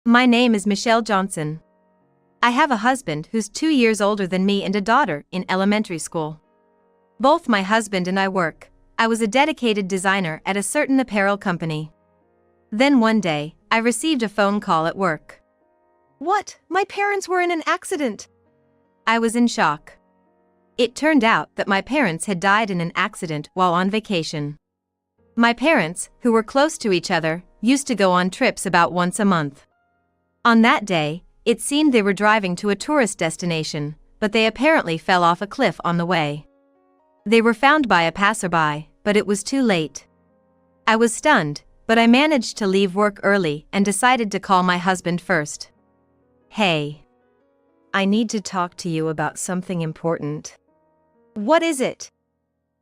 My name is Michelle Johnson. I have a husband who's 2 years older than me and a daughter in elementary school. Both my husband and I work. I was a dedicated designer at a certain apparel company. Then one day, I received a phone call at work. What? My parents were in an accident. I was in shock. It turned out that my parents had died in an accident while on vacation. My parents, who were close to each other, used to go on trips about once a month. On that day, it seemed they were driving to a tourist destination, but they apparently fell off a cliff on the way. They were found by a passerby, but it was too late. I was stunned, but I managed to leave work early and decided to call my husband first. Hey. I need to talk to you about something important. What is it?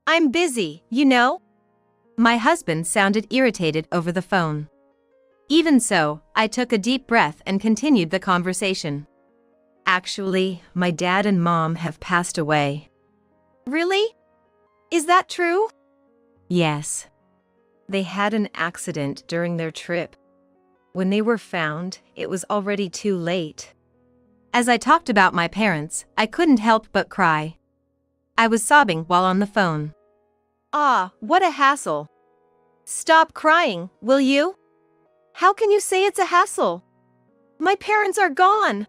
I'm busy, you know? My husband sounded irritated over the phone. Even so, I took a deep breath and continued the conversation. Actually, my dad and mom have passed away. Really? Is that true? Yes. They had an accident during their trip. When they were found, it was already too late. As I talked about my parents, I couldn't help but cry. I was sobbing while on the phone. Ah, what a hassle. Stop crying, will you? How can you say it's a hassle? My parents are gone.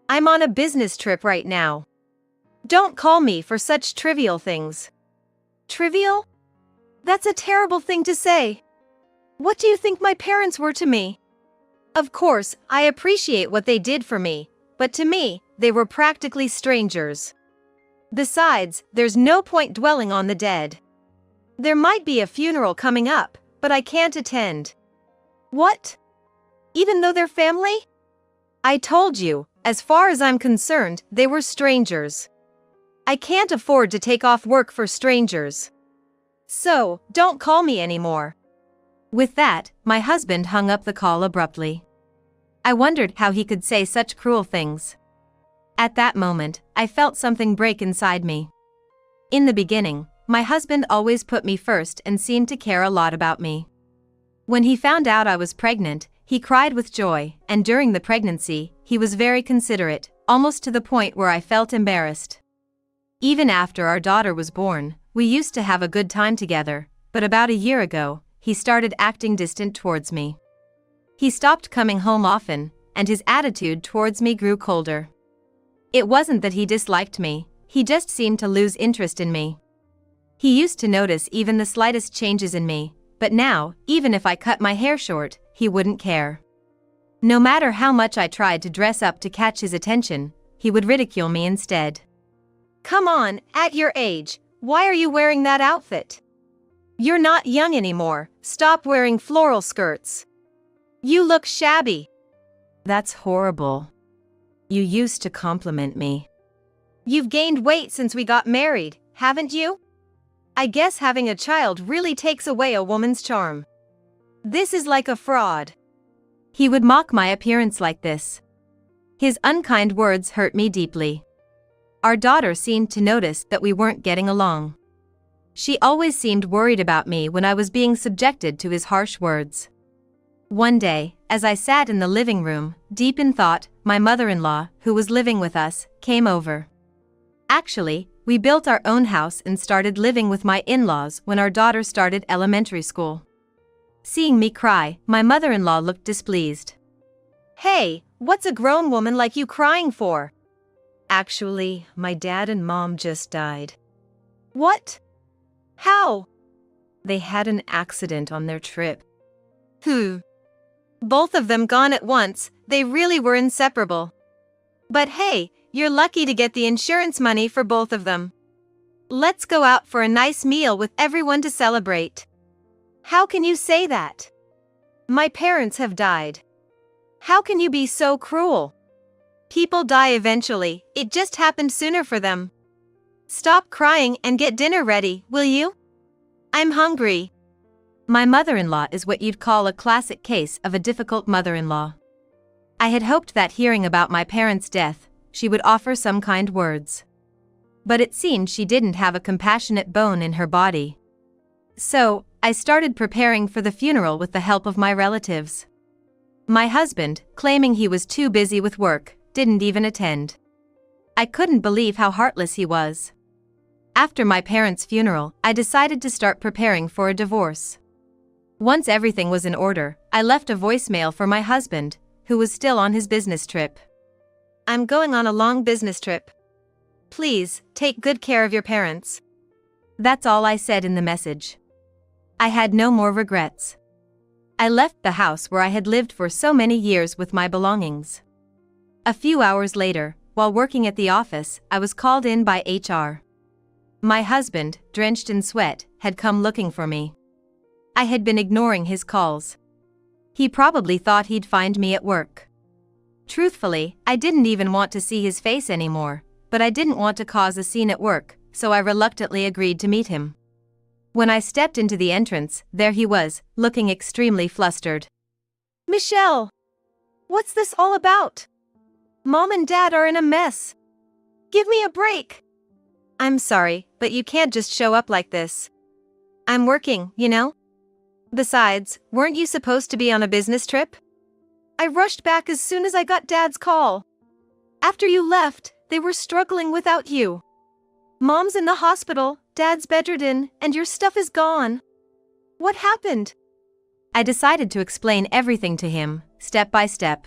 I'm on a business trip right now. Don't call me for such trivial things. Trivial? That's a terrible thing to say. What do you think my parents were to me? Of course, I appreciate what they did for me, but to me, they were practically strangers. Besides, there's no point dwelling on the dead. There might be a funeral coming up, but I can't attend. What? Even though they're family? I told you, as far as I'm concerned, they were strangers. I can't afford to take off work for strangers. So, don't call me anymore. With that, my husband hung up the call abruptly. I wondered how he could say such cruel things. At that moment, I felt something break inside me. In the beginning, my husband always put me first and seemed to care a lot about me. When he found out I was pregnant, he cried with joy, and during the pregnancy, he was very considerate, almost to the point where I felt embarrassed. Even after our daughter was born, we used to have a good time together, but about a year ago, he started acting distant towards me. He stopped coming home often, and his attitude towards me grew colder. It wasn't that he disliked me, he just seemed to lose interest in me. He used to notice even the slightest changes in me, but now, even if I cut my hair short, he wouldn't care. No matter how much I tried to dress up to catch his attention, he would ridicule me instead. Come on, at your age, why are you wearing that outfit? You're not young anymore, stop wearing floral skirts. You look shabby. That's horrible. You used to compliment me. You've gained weight since we got married, haven't you? I guess having a child really takes away a woman's charm. This is like a fraud. He would mock my appearance like this. His unkind words hurt me deeply. Our daughter seemed to notice that we weren't getting along. She always seemed worried about me when I was being subjected to his harsh words. One day, as I sat in the living room, deep in thought, my mother-in-law, who was living with us, came over. Actually, we built our own house and started living with my in-laws when our daughter started elementary school. Seeing me cry, my mother-in-law looked displeased. Hey, what's a grown woman like you crying for? Actually, my dad and mom just died. What? How? They had an accident on their trip. Both of them gone at once, they really were inseparable. But hey, you're lucky to get the insurance money for both of them. Let's go out for a nice meal with everyone to celebrate. How can you say that? My parents have died. How can you be so cruel? People die eventually, it just happened sooner for them. Stop crying and get dinner ready, will you? I'm hungry. My mother-in-law is what you'd call a classic case of a difficult mother-in-law. I had hoped that hearing about my parents' death, she would offer some kind words. But it seemed she didn't have a compassionate bone in her body. So, I started preparing for the funeral with the help of my relatives. My husband, claiming he was too busy with work, didn't even attend. I couldn't believe how heartless he was. After my parents' funeral, I decided to start preparing for a divorce. Once everything was in order, I left a voicemail for my husband, who was still on his business trip. I'm going on a long business trip. Please, take good care of your parents. That's all I said in the message. I had no more regrets. I left the house where I had lived for so many years with my belongings. A few hours later, while working at the office, I was called in by HR. My husband, drenched in sweat, had come looking for me. I had been ignoring his calls. He probably thought he'd find me at work. Truthfully, I didn't even want to see his face anymore, but I didn't want to cause a scene at work, so I reluctantly agreed to meet him. When I stepped into the entrance, there he was, looking extremely flustered. Michelle! What's this all about? Mom and Dad are in a mess. Give me a break. I'm sorry, but you can't just show up like this. I'm working, you know? Besides, weren't you supposed to be on a business trip? I rushed back as soon as I got Dad's call. After you left, they were struggling without you. Mom's in the hospital, Dad's bedridden, and your stuff is gone. What happened? I decided to explain everything to him, step by step.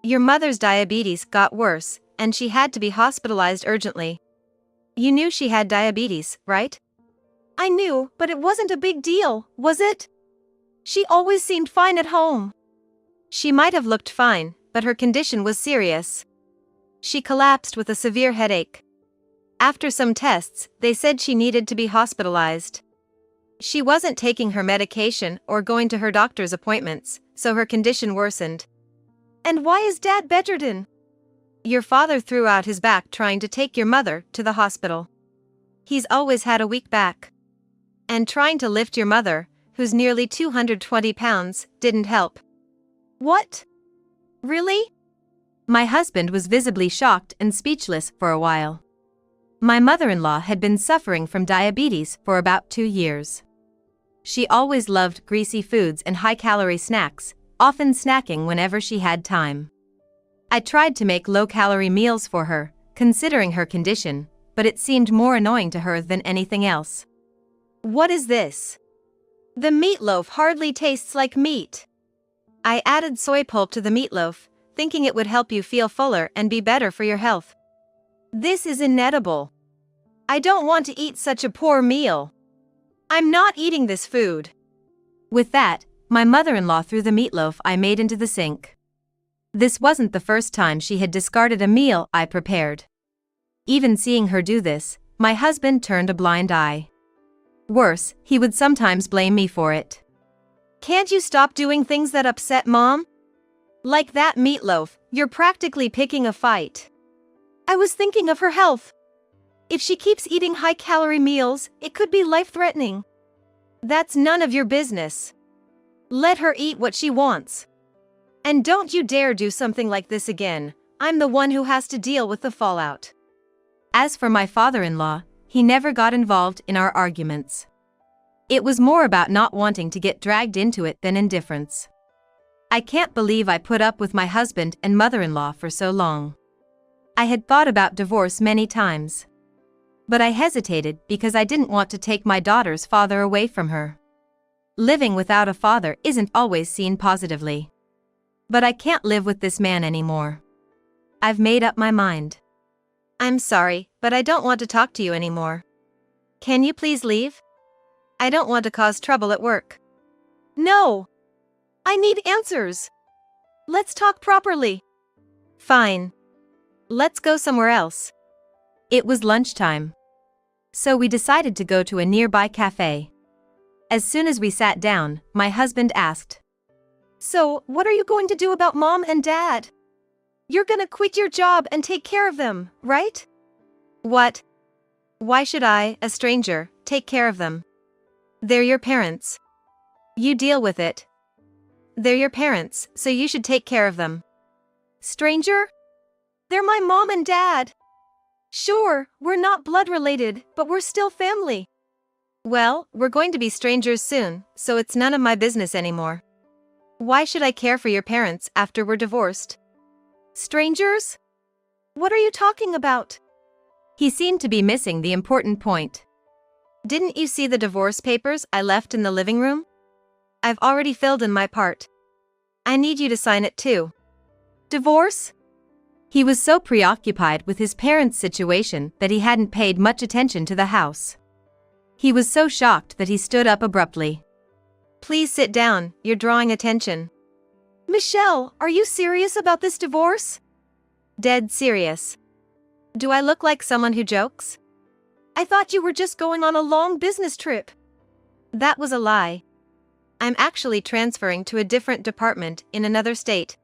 Your mother's diabetes got worse, and she had to be hospitalized urgently. You knew she had diabetes, right? I knew, but it wasn't a big deal, was it? She always seemed fine at home. She might have looked fine, but her condition was serious. She collapsed with a severe headache. After some tests, they said she needed to be hospitalized. She wasn't taking her medication or going to her doctor's appointments, so her condition worsened. And why is Dad bedridden? Your father threw out his back trying to take your mother to the hospital. He's always had a weak back. And trying to lift your mother, who's nearly 220 pounds, didn't help. What? Really? My husband was visibly shocked and speechless for a while. My mother-in-law had been suffering from diabetes for about 2 years. She always loved greasy foods and high-calorie snacks, often snacking whenever she had time. I tried to make low-calorie meals for her, considering her condition, but it seemed more annoying to her than anything else. What is this? The meatloaf hardly tastes like meat. I added soy pulp to the meatloaf, thinking it would help you feel fuller and be better for your health. This is inedible. I don't want to eat such a poor meal. I'm not eating this food. With that, my mother-in-law threw the meatloaf I made into the sink. This wasn't the first time she had discarded a meal I prepared. Even seeing her do this, my husband turned a blind eye. Worse, he would sometimes blame me for it. Can't you stop doing things that upset Mom? Like that meatloaf, you're practically picking a fight. I was thinking of her health. If she keeps eating high-calorie meals, it could be life-threatening. That's none of your business. Let her eat what she wants. And don't you dare do something like this again. I'm the one who has to deal with the fallout. As for my father-in-law, he never got involved in our arguments. It was more about not wanting to get dragged into it than indifference. I can't believe I put up with my husband and mother-in-law for so long. I had thought about divorce many times. But I hesitated because I didn't want to take my daughter's father away from her. Living without a father isn't always seen positively. But I can't live with this man anymore. I've made up my mind. I'm sorry, but I don't want to talk to you anymore. Can you please leave? I don't want to cause trouble at work. No! I need answers. Let's talk properly. Fine. Let's go somewhere else. It was lunchtime. So we decided to go to a nearby cafe. As soon as we sat down, my husband asked, So, what are you going to do about Mom and Dad? You're gonna quit your job and take care of them, right? What? Why should I, a stranger, take care of them? They're your parents. You deal with it. They're your parents, so you should take care of them. Stranger? They're my mom and dad. Sure, we're not blood related, but we're still family. Well, we're going to be strangers soon, so it's none of my business anymore. Why should I care for your parents after we're divorced? Strangers? What are you talking about? He seemed to be missing the important point. Didn't you see the divorce papers I left in the living room? I've already filled in my part. I need you to sign it too. Divorce? He was so preoccupied with his parents' situation that he hadn't paid much attention to the house. He was so shocked that he stood up abruptly. Please sit down, you're drawing attention. Michelle, are you serious about this divorce? Dead serious. Do I look like someone who jokes? I thought you were just going on a long business trip. That was a lie. I'm actually transferring to a different department in another state.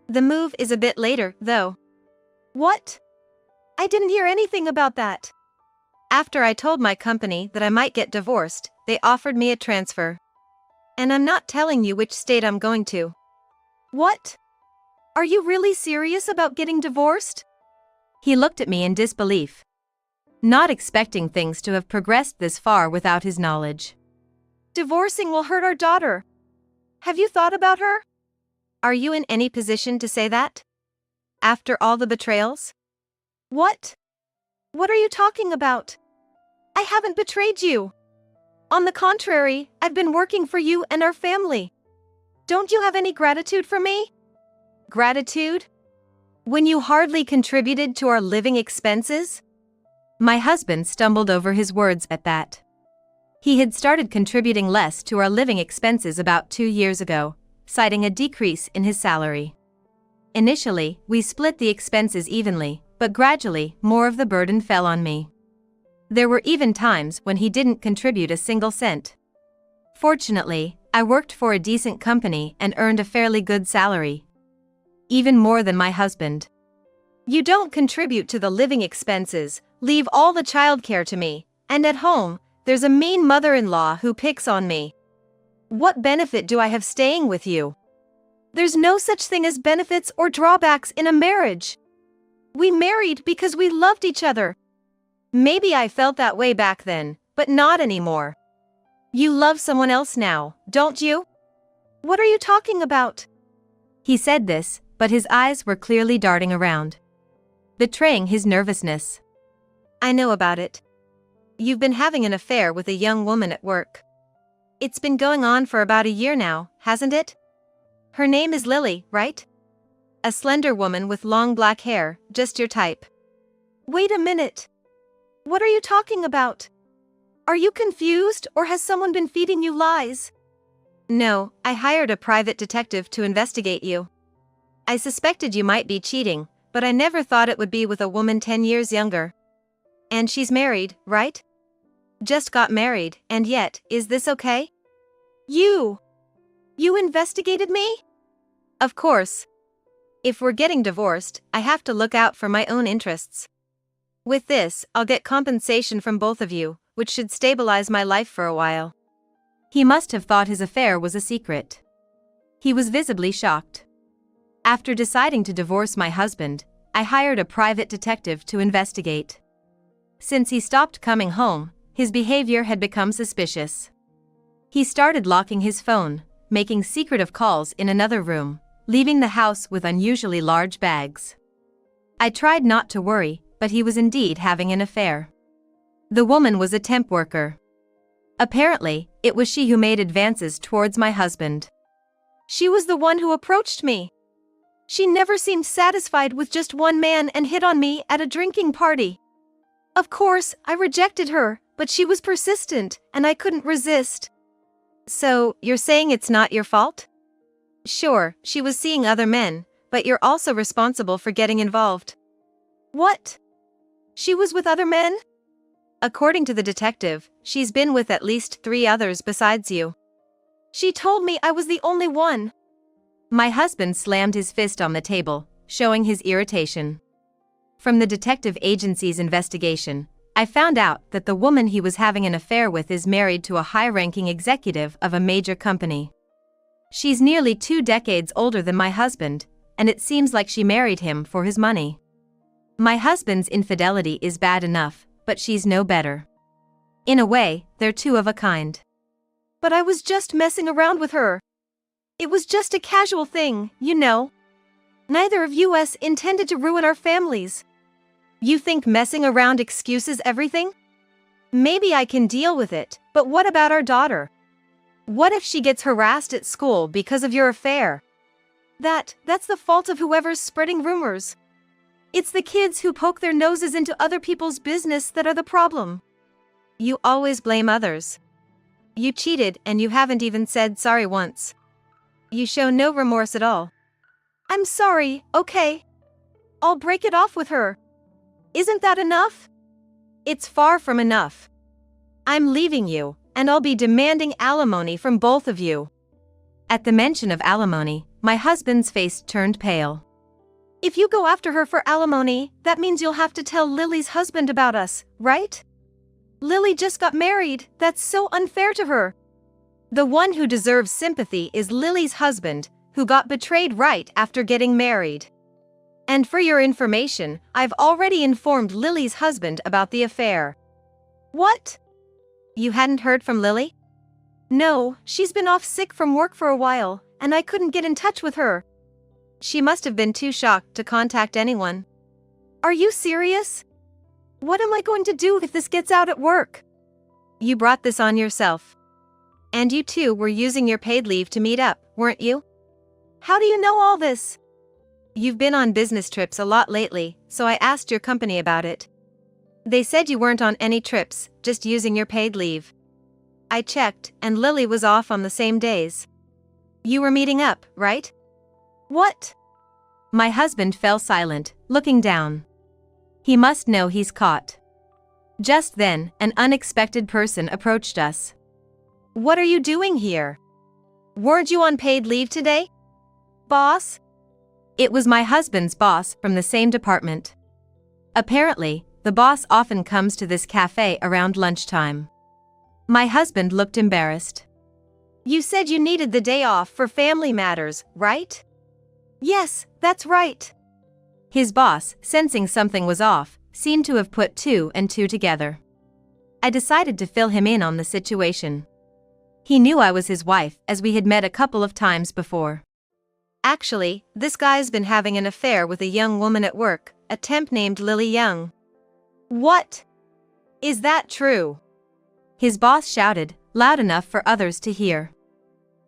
The move is a bit later, though. What? I didn't hear anything about that. After I told my company that I might get divorced, they offered me a transfer. And I'm not telling you which state I'm going to. What? Are you really serious about getting divorced? He looked at me in disbelief, not expecting things to have progressed this far without his knowledge. Divorcing will hurt our daughter. Have you thought about her? Are you in any position to say that? After all the betrayals? What? What are you talking about? I haven't betrayed you. On the contrary, I've been working for you and our family. Don't you have any gratitude for me? Gratitude? When you hardly contributed to our living expenses? My husband stumbled over his words at that. He had started contributing less to our living expenses about 2 years ago, citing a decrease in his salary. Initially, we split the expenses evenly, but gradually, more of the burden fell on me. There were even times when he didn't contribute a single cent. Fortunately, I worked for a decent company and earned a fairly good salary. Even more than my husband. You don't contribute to the living expenses, leave all the childcare to me, and at home, there's a mean mother-in-law who picks on me. What benefit do I have staying with you? There's no such thing as benefits or drawbacks in a marriage. We married because we loved each other. Maybe I felt that way back then, but not anymore. You love someone else now, don't you? What are you talking about? He said this, but his eyes were clearly darting around, betraying his nervousness. I know about it. You've been having an affair with a young woman at work. It's been going on for about a year now, hasn't it? Her name is Lily, right? A slender woman with long black hair, just your type. Wait a minute. What are you talking about? Are you confused or has someone been feeding you lies? No, I hired a private detective to investigate you. I suspected you might be cheating, but I never thought it would be with a woman 10 years younger. And she's married, right? Just got married, and yet, is this okay? You investigated me? Of course. If we're getting divorced, I have to look out for my own interests. With this, I'll get compensation from both of you, which should stabilize my life for a while. He must have thought his affair was a secret. He was visibly shocked. After deciding to divorce my husband, I hired a private detective to investigate. Since he stopped coming home, his behavior had become suspicious. He started locking his phone, making secretive calls in another room, leaving the house with unusually large bags. I tried not to worry, but he was indeed having an affair. The woman was a temp worker. Apparently, it was she who made advances towards my husband. She was the one who approached me. She never seemed satisfied with just one man and hit on me at a drinking party. Of course, I rejected her, but she was persistent, and I couldn't resist. So, you're saying it's not your fault? Sure, she was seeing other men, but you're also responsible for getting involved. What? She was with other men? According to the detective, she's been with at least 3 others besides you. She told me I was the only one. My husband slammed his fist on the table, showing his irritation. From the detective agency's investigation, I found out that the woman he was having an affair with is married to a high-ranking executive of a major company. She's nearly 2 decades older than my husband, and it seems like she married him for his money. My husband's infidelity is bad enough, but she's no better. In a way, they're two of a kind. But I was just messing around with her. It was just a casual thing, you know. Neither of us intended to ruin our families. You think messing around excuses everything? Maybe I can deal with it, but what about our daughter? What if she gets harassed at school because of your affair? That's the fault of whoever's spreading rumors. It's the kids who poke their noses into other people's business that are the problem. You always blame others. You cheated and you haven't even said sorry once. You show no remorse at all. I'm sorry, okay. I'll break it off with her. Isn't that enough? It's far from enough. I'm leaving you, and I'll be demanding alimony from both of you. At the mention of alimony, my husband's face turned pale. If you go after her for alimony, that means you'll have to tell Lily's husband about us, right? Lily just got married, that's so unfair to her. The one who deserves sympathy is Lily's husband, who got betrayed right after getting married. And for your information, I've already informed Lily's husband about the affair. What? You hadn't heard from Lily? No, she's been off sick from work for a while, and I couldn't get in touch with her. She must have been too shocked to contact anyone. Are you serious? What am I going to do if this gets out at work? You brought this on yourself. And you two were using your paid leave to meet up, weren't you? How do you know all this? You've been on business trips a lot lately, so I asked your company about it. They said you weren't on any trips, just using your paid leave. I checked, and Lily was off on the same days. You were meeting up, right? What? My husband fell silent, looking down. He must know he's caught. Just then, an unexpected person approached us. What are you doing here? Weren't you on paid leave today? Boss? It was my husband's boss from the same department. Apparently, the boss often comes to this cafe around lunchtime. My husband looked embarrassed. You said you needed the day off for family matters, right? Yes, that's right. His boss, sensing something was off, seemed to have put two and two together. I decided to fill him in on the situation. He knew I was his wife, as we had met a couple of times before. Actually, this guy's been having an affair with a young woman at work, a temp named Lily Young. What? Is that true? His boss shouted, loud enough for others to hear.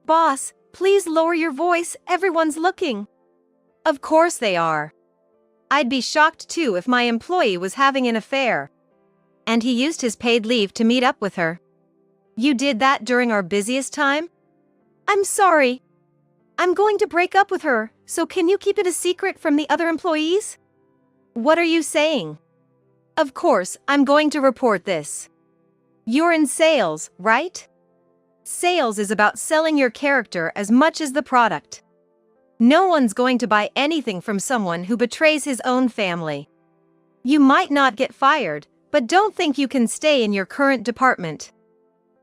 Boss, please lower your voice, everyone's looking. Of course they are. I'd be shocked too if my employee was having an affair. And he used his paid leave to meet up with her. You did that during our busiest time? I'm sorry. I'm going to break up with her, so can you keep it a secret from the other employees? What are you saying? Of course, I'm going to report this. You're in sales, right? Sales is about selling your character as much as the product. No one's going to buy anything from someone who betrays his own family. You might not get fired, but don't think you can stay in your current department.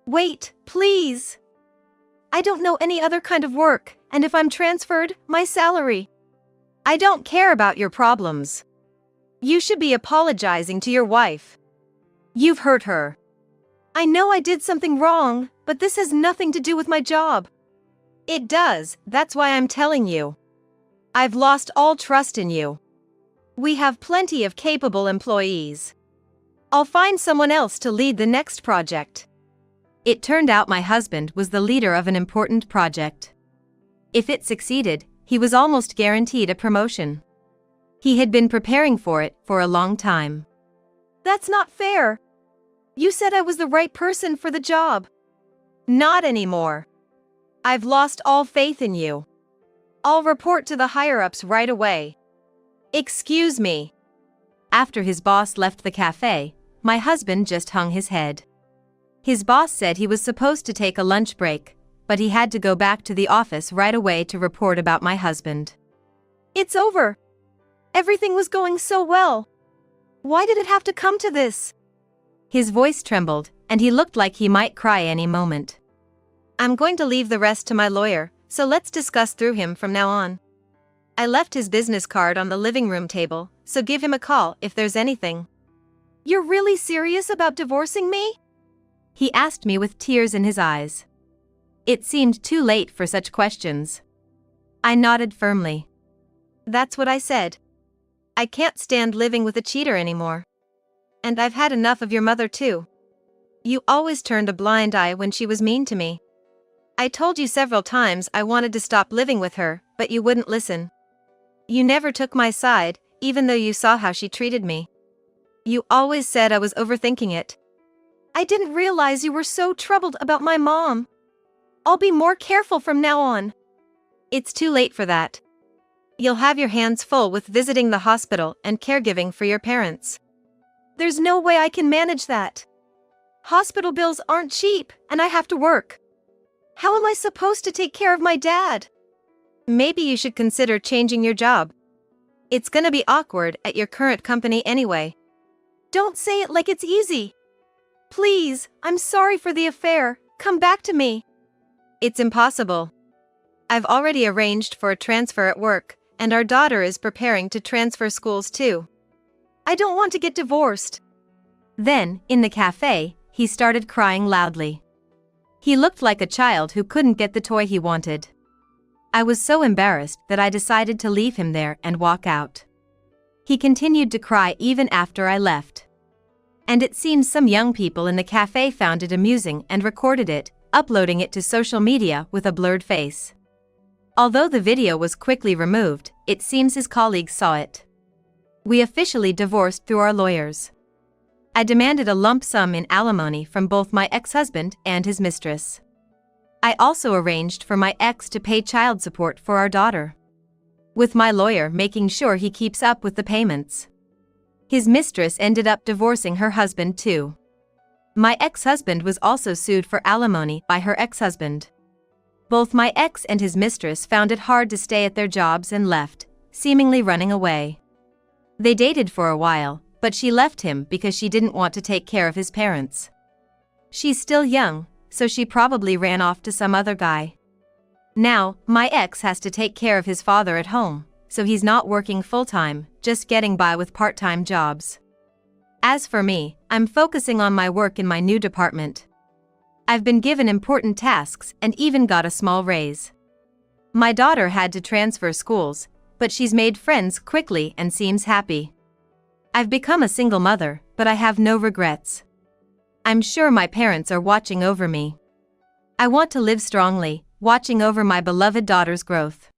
Wait, please. I don't know any other kind of work, and if I'm transferred, my salary. I don't care about your problems. You should be apologizing to your wife. You've hurt her. I know I did something wrong, but this has nothing to do with my job. It does, that's why I'm telling you. I've lost all trust in you. We have plenty of capable employees. I'll find someone else to lead the next project. It turned out my husband was the leader of an important project. If it succeeded, he was almost guaranteed a promotion. He had been preparing for it for a long time. That's not fair. You said I was the right person for the job. Not anymore. I've lost all faith in you. I'll report to the higher-ups right away. Excuse me. After his boss left the cafe, my husband just hung his head. His boss said he was supposed to take a lunch break, but he had to go back to the office right away to report about my husband. It's over. Everything was going so well. Why did it have to come to this? His voice trembled, and he looked like he might cry any moment. I'm going to leave the rest to my lawyer, so let's discuss through him from now on. I left his business card on the living room table, so give him a call if there's anything. You're really serious about divorcing me? He asked me with tears in his eyes. It seemed too late for such questions. I nodded firmly. That's what I said. I can't stand living with a cheater anymore. And I've had enough of your mother too. You always turned a blind eye when she was mean to me. I told you several times I wanted to stop living with her, but you wouldn't listen. You never took my side, even though you saw how she treated me. You always said I was overthinking it. I didn't realize you were so troubled about my mom. I'll be more careful from now on. It's too late for that. You'll have your hands full with visiting the hospital and caregiving for your parents. There's no way I can manage that. Hospital bills aren't cheap, and I have to work. How am I supposed to take care of my dad? Maybe you should consider changing your job. It's gonna be awkward at your current company anyway. Don't say it like it's easy. Please, I'm sorry for the affair. Come back to me. It's impossible. I've already arranged for a transfer at work, and our daughter is preparing to transfer schools too. I don't want to get divorced. Then, in the cafe, he started crying loudly. He looked like a child who couldn't get the toy he wanted. I was so embarrassed that I decided to leave him there and walk out. He continued to cry even after I left. And it seems some young people in the cafe found it amusing and recorded it, uploading it to social media with a blurred face. Although the video was quickly removed, it seems his colleagues saw it. We officially divorced through our lawyers. I demanded a lump sum in alimony from both my ex-husband and his mistress. I also arranged for my ex to pay child support for our daughter, with my lawyer making sure he keeps up with the payments. His mistress ended up divorcing her husband too. My ex-husband was also sued for alimony by her ex-husband. Both my ex and his mistress found it hard to stay at their jobs and left, seemingly running away. They dated for a while, but she left him because she didn't want to take care of his parents. She's still young, so she probably ran off to some other guy. Now, my ex has to take care of his father at home, so he's not working full-time, just getting by with part-time jobs. As for me, I'm focusing on my work in my new department. I've been given important tasks and even got a small raise. My daughter had to transfer schools, but she's made friends quickly and seems happy. I've become a single mother, but I have no regrets. I'm sure my parents are watching over me. I want to live strongly, watching over my beloved daughter's growth.